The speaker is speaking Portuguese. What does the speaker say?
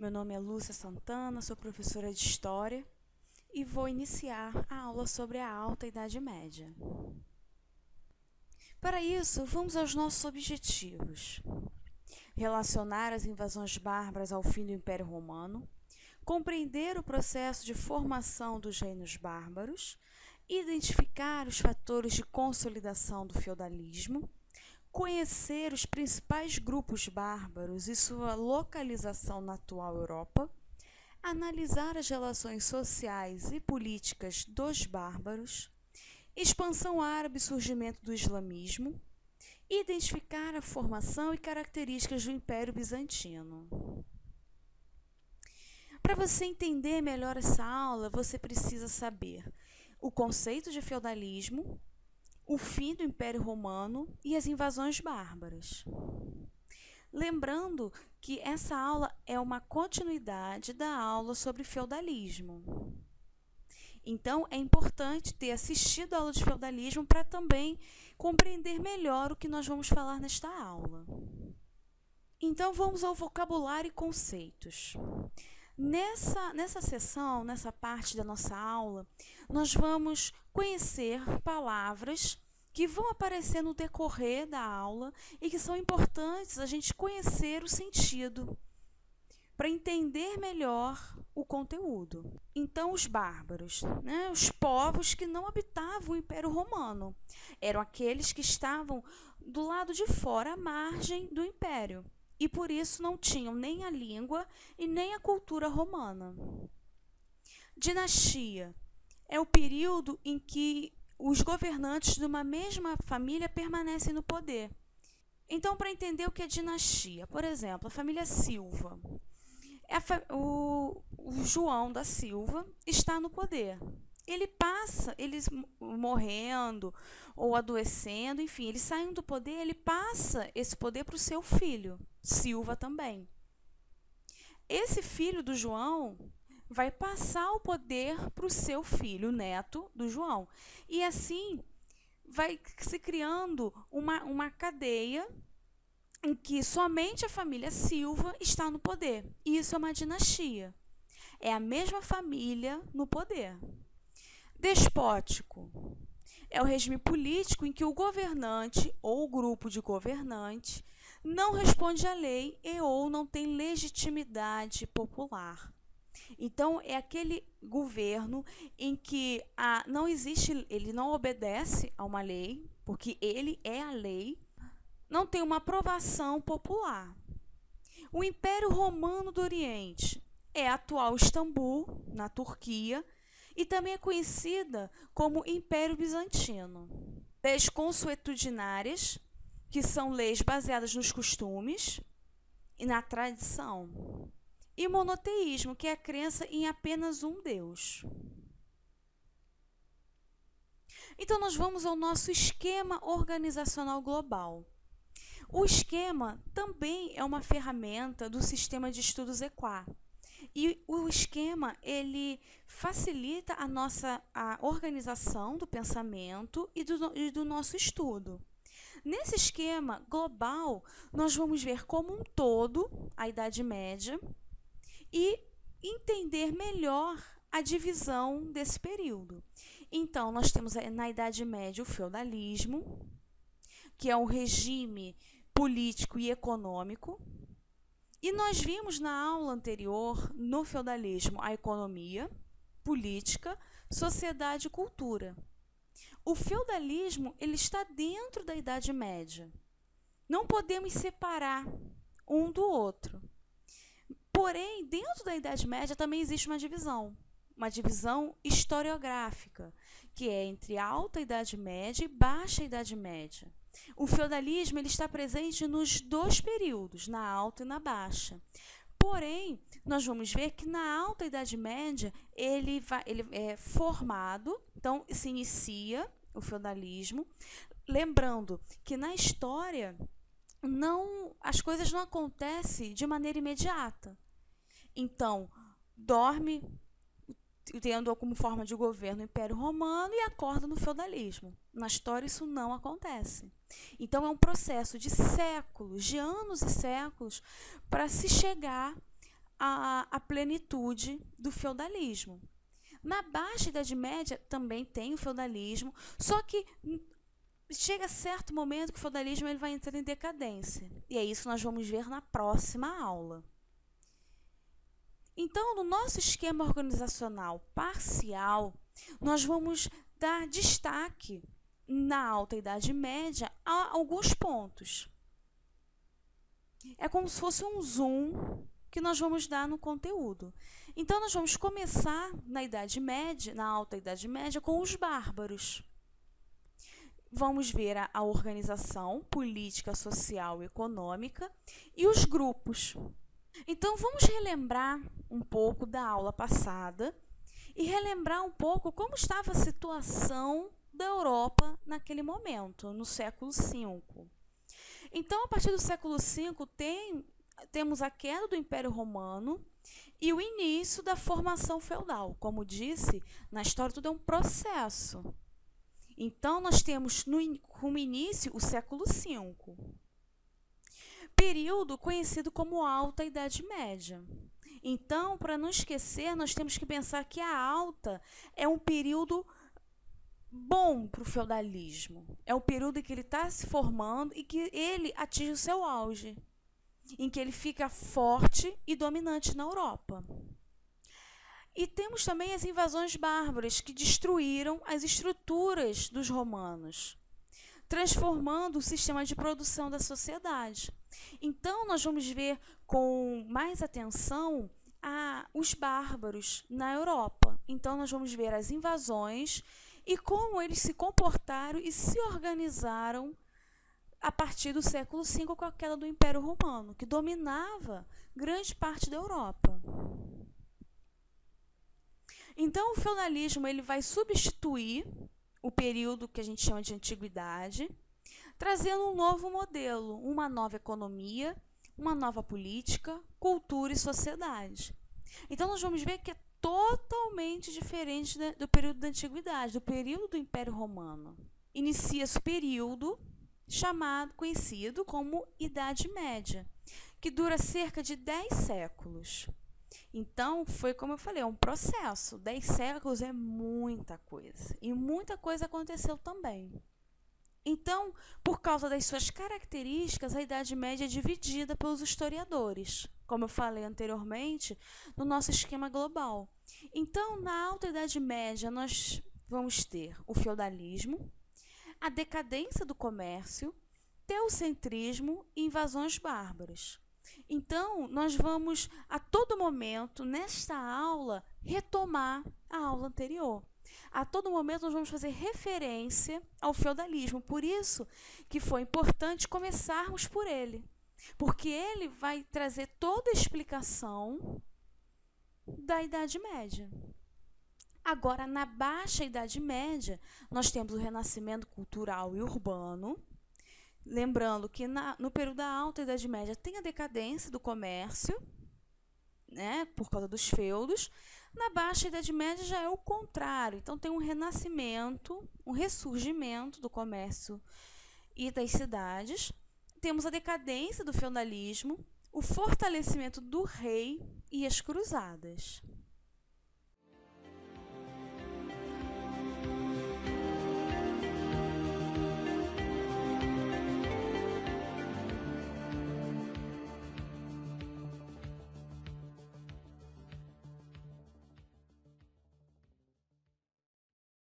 Meu nome é Lúcia Santana, sou professora de História e vou iniciar a aula sobre a Alta Idade Média. Para isso, vamos aos nossos objetivos. Relacionar as invasões bárbaras ao fim do Império Romano, compreender o processo de formação dos reinos bárbaros, identificar os fatores de consolidação do feudalismo, conhecer os principais grupos bárbaros e sua localização na atual Europa, analisar as relações sociais e políticas dos bárbaros, expansão árabe e surgimento do islamismo, identificar a formação e características do Império Bizantino. Para você entender melhor essa aula, você precisa saber o conceito de feudalismo, o fim do Império Romano e as invasões bárbaras. Lembrando que essa aula é uma continuidade da aula sobre feudalismo. Então, é importante ter assistido a aula de feudalismo para também compreender melhor o que nós vamos falar nesta aula. Então, vamos ao vocabulário e conceitos. Nessa sessão, nessa parte da nossa aula, nós vamos conhecer palavras que vão aparecer no decorrer da aula e que são importantes a gente conhecer o sentido para entender melhor o conteúdo. Então, os bárbaros, os povos que não habitavam o Império Romano, eram aqueles que estavam do lado de fora, à margem do Império. E por isso não tinham nem a língua e nem a cultura romana. Dinastia é o período em que os governantes de uma mesma família permanecem no poder. Então, para entender o que é dinastia, por exemplo, a família Silva. O João da Silva está no poder. Eles morrendo ou adoecendo, enfim, eles saem do poder, ele passa esse poder para o seu filho, Silva também. Esse filho do João vai passar o poder para o seu filho, o neto do João. E assim vai se criando uma cadeia em que somente a família Silva está no poder. E isso é uma dinastia. É a mesma família no poder. Despótico é o regime político em que o governante ou o grupo de governantes não responde à lei e ou não tem legitimidade popular. Então, é aquele governo em que ele não obedece a uma lei, porque ele é a lei, não tem uma aprovação popular. O Império Romano do Oriente é a atual Istambul, na Turquia, e também é conhecida como Império Bizantino. Leis consuetudinárias, que são leis baseadas nos costumes e na tradição. E monoteísmo, que é a crença em apenas um Deus. Então, nós vamos ao nosso esquema organizacional global. O esquema também é uma ferramenta do sistema de estudos EQUA. E o esquema, ele facilita a organização do pensamento e do nosso estudo. Nesse esquema global, nós vamos ver como um todo a Idade Média e entender melhor a divisão desse período. Então, nós temos na Idade Média o feudalismo, que é um regime político e econômico. E nós vimos na aula anterior, no feudalismo, a economia, política, sociedade e cultura. O feudalismo ele está dentro da Idade Média. Não podemos separar um do outro. Porém, dentro da Idade Média também existe uma divisão historiográfica, que é entre Alta Idade Média e Baixa Idade Média. O feudalismo ele está presente nos dois períodos, na Alta e na Baixa. Porém, nós vamos ver que na Alta Idade Média ele é formado, então se inicia o feudalismo. Lembrando que na história as coisas não acontecem de maneira imediata. Então, dorme tendo como forma de governo o Império Romano e acorda no feudalismo. Na história isso não acontece. Então é um processo de séculos, de anos e séculos, para se chegar a plenitude do feudalismo. Na Baixa Idade Média também tem o feudalismo, só que chega certo momento que o feudalismo ele vai entrar em decadência. E é isso que nós vamos ver na próxima aula. Então, no nosso esquema organizacional parcial, nós vamos dar destaque na Alta Idade Média a alguns pontos. É como se fosse um zoom que nós vamos dar no conteúdo. Então, nós vamos começar na Idade Média, na Alta Idade Média, com os bárbaros. Vamos ver a organização política, social e econômica e os grupos. Então, vamos relembrar um pouco da aula passada e relembrar um pouco como estava a situação da Europa naquele momento, no século V. Então, a partir do século V, temos a queda do Império Romano e o início da formação feudal. Como disse, na história tudo é um processo. Então, nós temos como início o século V, período conhecido como Alta Idade Média. Então, para não esquecer, nós temos que pensar que a Alta é um período bom para o feudalismo. É um período em que ele está se formando e que ele atinge o seu auge, em que ele fica forte e dominante na Europa. E temos também as invasões bárbaras que destruíram as estruturas dos romanos, transformando o sistema de produção da sociedade. Então, nós vamos ver com mais atenção os bárbaros na Europa. Então, nós vamos ver as invasões e como eles se comportaram e se organizaram a partir do século V com a queda do Império Romano, que dominava grande parte da Europa. Então, o feudalismo ele vai substituir o período que a gente chama de antiguidade, trazendo um novo modelo, uma nova economia, uma nova política, cultura e sociedade. Então, nós vamos ver que é totalmente diferente do período da antiguidade, do período do Império Romano. Inicia-se o período conhecido como Idade Média, que dura cerca de 10 séculos. Então, foi como eu falei, é um processo. 10 séculos é muita coisa. E muita coisa aconteceu também. Então, por causa das suas características, a Idade Média é dividida pelos historiadores, como eu falei anteriormente, no nosso esquema global. Então, na Alta Idade Média, nós vamos ter o feudalismo, a decadência do comércio, teocentrismo e invasões bárbaras. Então, nós vamos, a todo momento, nesta aula, retomar a aula anterior. A todo momento, nós vamos fazer referência ao feudalismo. Por isso que foi importante começarmos por ele. Porque ele vai trazer toda a explicação da Idade Média. Agora, na Baixa Idade Média, nós temos o renascimento cultural e urbano. Lembrando que no período da Alta Idade Média tem a decadência do comércio, né, por causa dos feudos. Na Baixa Idade Média já é o contrário. Então, tem um renascimento, um ressurgimento do comércio e das cidades. Temos a decadência do feudalismo, o fortalecimento do rei e as cruzadas.